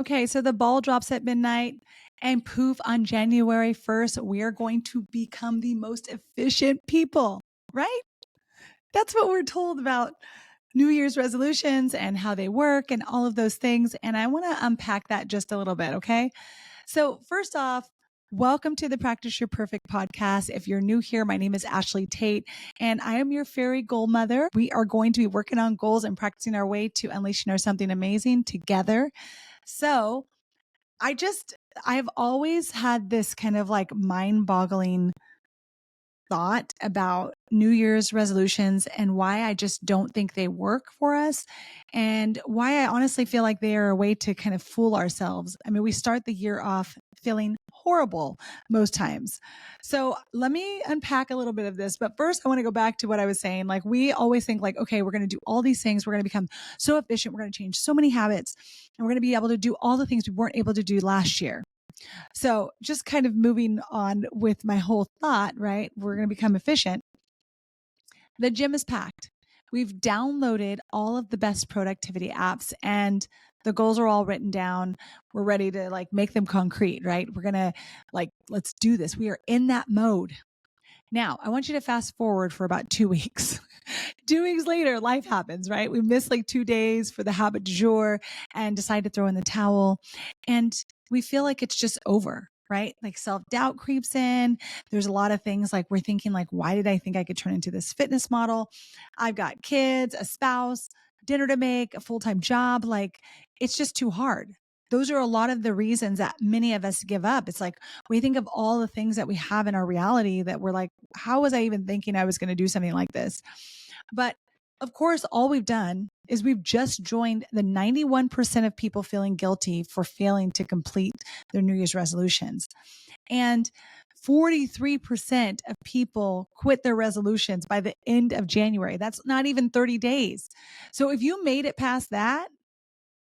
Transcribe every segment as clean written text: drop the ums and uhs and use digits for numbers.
Okay, so the ball drops at midnight, and poof, on January 1st, we are going to become the most efficient people, right? That's what we're told about New Year's resolutions and how they work and all of those things. And I want to unpack that just a little bit, okay? So, first off, welcome to the Practice Your Perfect podcast. If you're new here, my name is Ashlee Tate, and I am your fairy goal mother. We are going to be working on goals and practicing our way to unleashing our something amazing together. So, I've always had this kind of like mind boggling thought about New Year's resolutions and why I just don't think they work for us, and why I honestly feel like they are a way to kind of fool ourselves. I mean, we start the year off feeling horrible most times. So let me unpack a little bit of this. But first, I want to go back to what I was saying. Like, we always think like, okay, we're going to do all these things. We're going to become so efficient. We're going to change so many habits, and we're going to be able to do all the things we weren't able to do last year. So just kind of moving on with my whole thought, right? We're going to become efficient. The gym is packed. We've downloaded all of the best productivity apps, and the goals are all written down. We're ready to like make them concrete, right? We're going to like, let's do this. We are in that mode. Now, I want you to fast forward for about 2 weeks. 2 weeks later, life happens, right? We missed like 2 days for the habit du jour and decide to throw in the towel. And we feel like it's just over, right? Like self-doubt creeps in. There's a lot of things like we're thinking like, why did I think I could turn into this fitness model? I've got kids, a spouse, dinner to make, a full-time job. Like, it's just too hard. Those are a lot of the reasons that many of us give up. It's like we think of all the things that we have in our reality that we're like, how was I even thinking I was going to do something like this? But of course, all we've done is we've just joined the 91% of people feeling guilty for failing to complete their New Year's resolutions. And 43% of people quit their resolutions by the end of January. That's not even 30 days. So if you made it past that,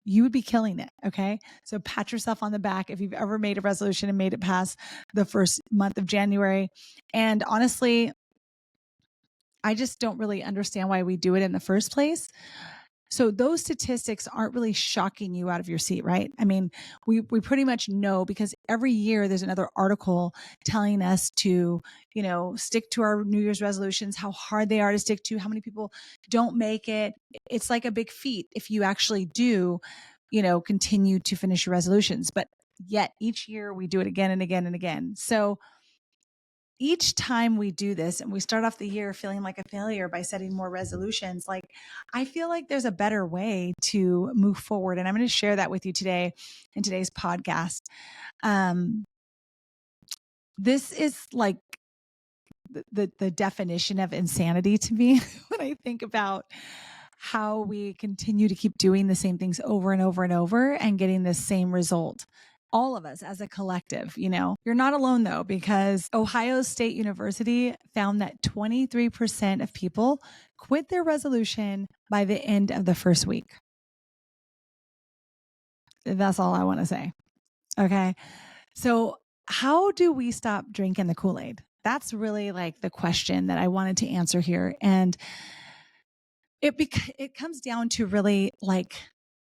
you would be killing it. Okay. So pat yourself on the back if you've ever made a resolution and made it past the first month of January. And honestly, I just don't really understand why we do it in the first place. So those statistics aren't really shocking you out of your seat, right? I mean, we pretty much know because every year there's another article telling us to, stick to our New Year's resolutions, how hard they are to stick to, how many people don't make it. It's like a big feat if you actually do, continue to finish your resolutions. But yet each year we do it again and again and again. So each time we do this and we start off the year feeling like a failure by setting more resolutions, like I feel like there's a better way to move forward. And I'm going to share that with you today in today's podcast. Um, this is like the definition of insanity to me when I think about how we continue to keep doing the same things over and over and over and getting the same result. All of us as a collective, you're not alone though, because Ohio State University found that 23% of people quit their resolution by the end of the first week. That's all I want to say. Okay. So how do we stop drinking the Kool-Aid? That's really like the question that I wanted to answer here. And it comes down to really like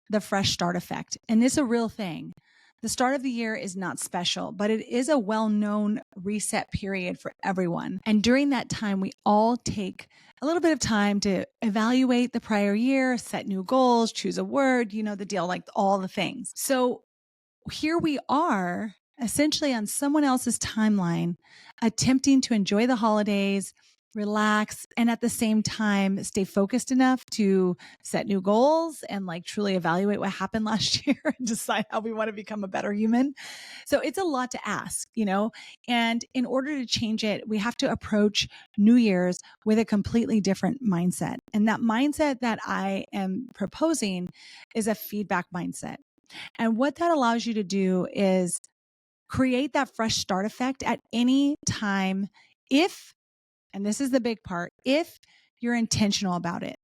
the fresh start effect. And it's a real thing. The start of the year is not special, but it is a well-known reset period for everyone. And during that time, we all take a little bit of time to evaluate the prior year, set new goals, choose a word, the deal, like all the things. So here we are essentially on someone else's timeline, attempting to enjoy the holidays, relax, and at the same time, stay focused enough to set new goals and like truly evaluate what happened last year and decide how we want to become a better human. So it's a lot to ask, and in order to change it, we have to approach New Year's with a completely different mindset. And that mindset that I am proposing is a feedback mindset. And what that allows you to do is create that fresh start effect at any time if, and this is the big part, if you're intentional about it.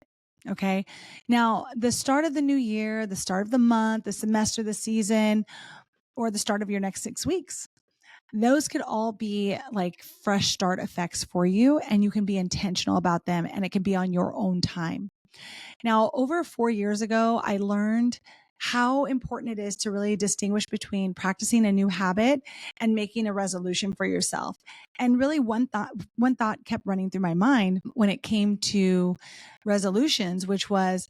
Okay. Now, the start of the new year, the start of the month, the semester, the season, or the start of your next 6 weeks, those could all be like fresh start effects for you, and you can be intentional about them, and it can be on your own time. Now, over 4 years ago, I learned how important it is to really distinguish between practicing a new habit and making a resolution for yourself. And really one thought kept running through my mind when it came to resolutions, which was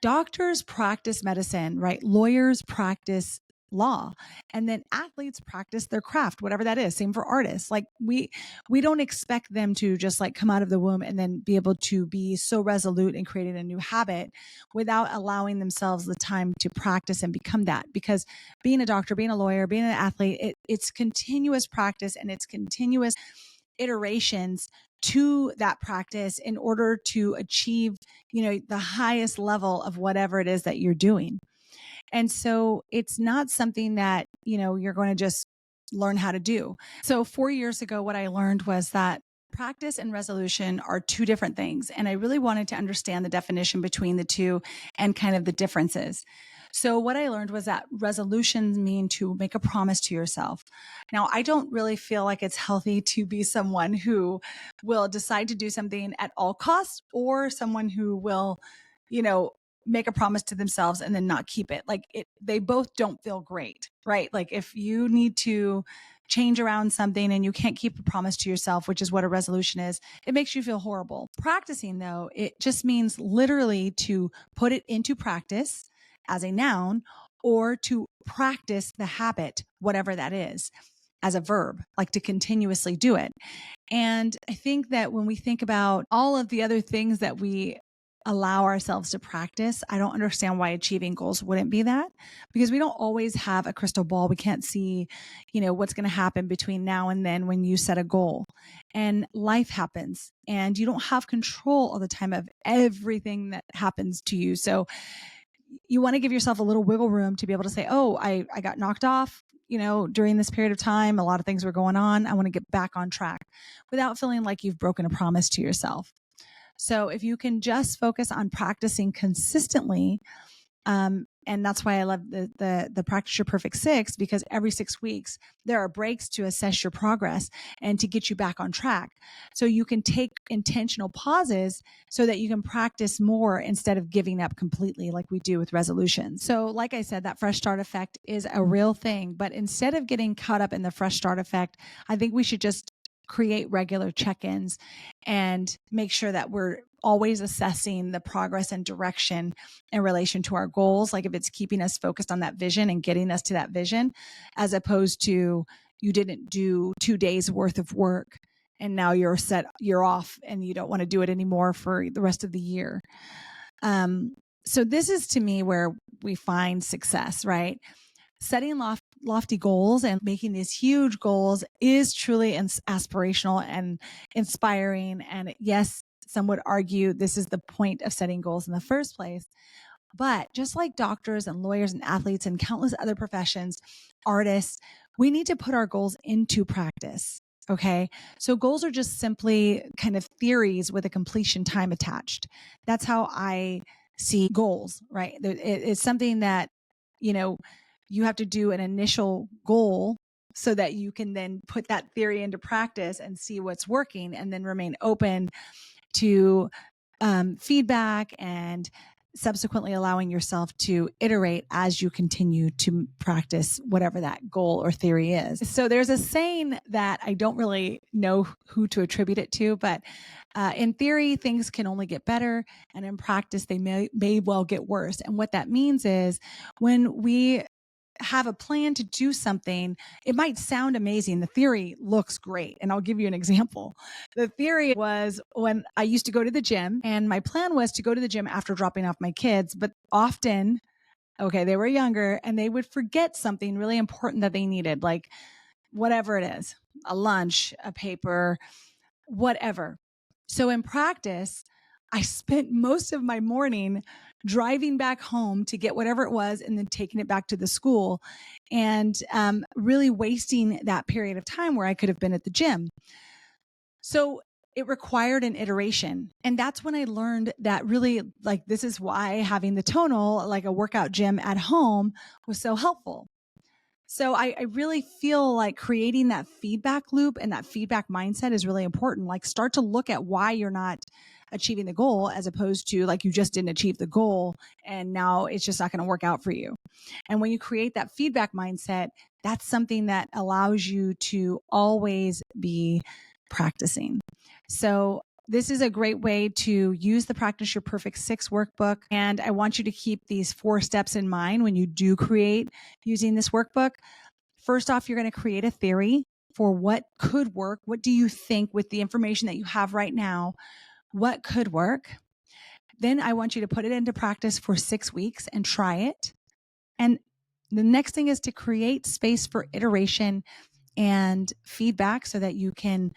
doctors practice medicine, right? Lawyers practice law, and then athletes practice their craft, whatever that is. Same for artists. Like we don't expect them to just like come out of the womb and then be able to be so resolute in creating a new habit without allowing themselves the time to practice and become that. Because being a doctor, being a lawyer, being an athlete, it's continuous practice and it's continuous iterations to that practice in order to achieve, the highest level of whatever it is that you're doing. And so it's not something that, you're going to just learn how to do. So 4 years ago, what I learned was that practice and resolution are two different things. And I really wanted to understand the definition between the two and kind of the differences. So what I learned was that resolutions mean to make a promise to yourself. Now, I don't really feel like it's healthy to be someone who will decide to do something at all costs or someone who will, make a promise to themselves and then not keep it. They both don't feel great, right? Like if you need to change around something and you can't keep a promise to yourself, which is what a resolution is, it makes you feel horrible. Practicing though, it just means literally to put it into practice as a noun or to practice the habit, whatever that is, as a verb, like to continuously do it. And I think that when we think about all of the other things that we allow ourselves to practice, I don't understand why achieving goals wouldn't be that, because we don't always have a crystal ball. We can't see, what's going to happen between now and then when you set a goal, and life happens and you don't have control all the time of everything that happens to you. So you want to give yourself a little wiggle room to be able to say, oh, I got knocked off, during this period of time, a lot of things were going on. I want to get back on track without feeling like you've broken a promise to yourself. So if you can just focus on practicing consistently, and that's why I love the Practice Your Perfect 6, because every 6 weeks there are breaks to assess your progress and to get you back on track. So you can take intentional pauses so that you can practice more instead of giving up completely like we do with resolutions. So like I said, that fresh start effect is a real thing, but instead of getting caught up in the fresh start effect, I think we should just create regular check-ins and make sure that we're always assessing the progress and direction in relation to our goals. Like if it's keeping us focused on that vision and getting us to that vision, as opposed to you didn't do 2 days worth of work and now you're off and you don't want to do it anymore for the rest of the year. So this is to me where we find success, right? Setting lofty goals and making these huge goals is truly aspirational and inspiring. And yes, some would argue this is the point of setting goals in the first place. But just like doctors and lawyers and athletes and countless other professions, artists, we need to put our goals into practice. Okay. So goals are just simply kind of theories with a completion time attached. That's how I see goals, right? It's something that, you have to do an initial goal so that you can then put that theory into practice and see what's working and then remain open to feedback and subsequently allowing yourself to iterate as you continue to practice whatever that goal or theory is. So there's a saying that I don't really know who to attribute it to, but in theory, things can only get better, and in practice, they may well get worse. And what that means is when we have a plan to do something, it might sound amazing. The theory looks great. And I'll give you an example. The theory was when I used to go to the gym, and my plan was to go to the gym after dropping off my kids, but often, they were younger and they would forget something really important that they needed, like whatever it is, a lunch, a paper, whatever. So in practice, I spent most of my morning driving back home to get whatever it was and then taking it back to the school, and really wasting that period of time where I could have been at the gym. So it required an iteration. And that's when I learned that really, like, this is why having the tonal, like a workout gym at home, was so helpful. So I really feel like creating that feedback loop and that feedback mindset is really important. Like, start to look at why you're not achieving the goal, as opposed to like you just didn't achieve the goal and now it's just not going to work out for you. And when you create that feedback mindset, that's something that allows you to always be practicing. So this is a great way to use the Practice Your Perfect 6 workbook. And I want you to keep these 4 steps in mind when you do create using this workbook. First off, you're going to create a theory for what could work. What do you think, with the information that you have right now, what could work? Then I want you to put it into practice for 6 weeks and try it. And the next thing is to create space for iteration and feedback so that you can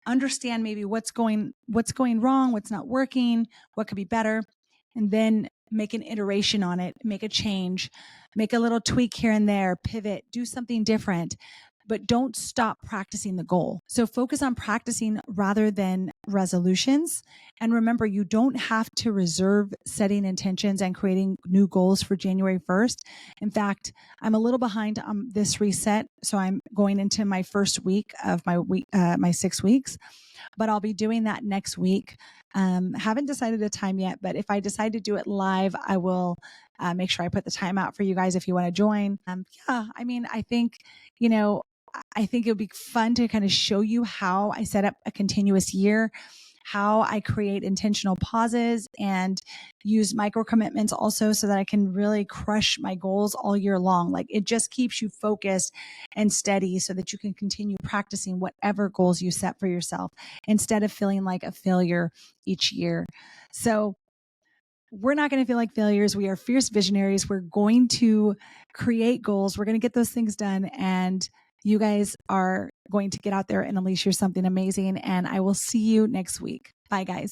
understand maybe what's going wrong, what's not working, what could be better, and then make an iteration on it, make a change, make a little tweak here and there, pivot, do something different, but don't stop practicing the goal. So focus on practicing rather than resolutions. And remember, you don't have to reserve setting intentions and creating new goals for January 1st. In fact, I'm a little behind on this reset. So I'm going into my first week of my 6 weeks, but I'll be doing that next week. Haven't decided a time yet, but if I decide to do it live, I will make sure I put the time out for you guys if you want to join. I think it would be fun to kind of show you how I set up a continuous year, how I create intentional pauses and use micro commitments also, so that I can really crush my goals all year long. Like, it just keeps you focused and steady so that you can continue practicing whatever goals you set for yourself instead of feeling like a failure each year. So we're not going to feel like failures. We are fierce visionaries. We're going to create goals. We're going to get those things done. And you guys are going to get out there and unleash your something amazing. And I will see you next week. Bye, guys.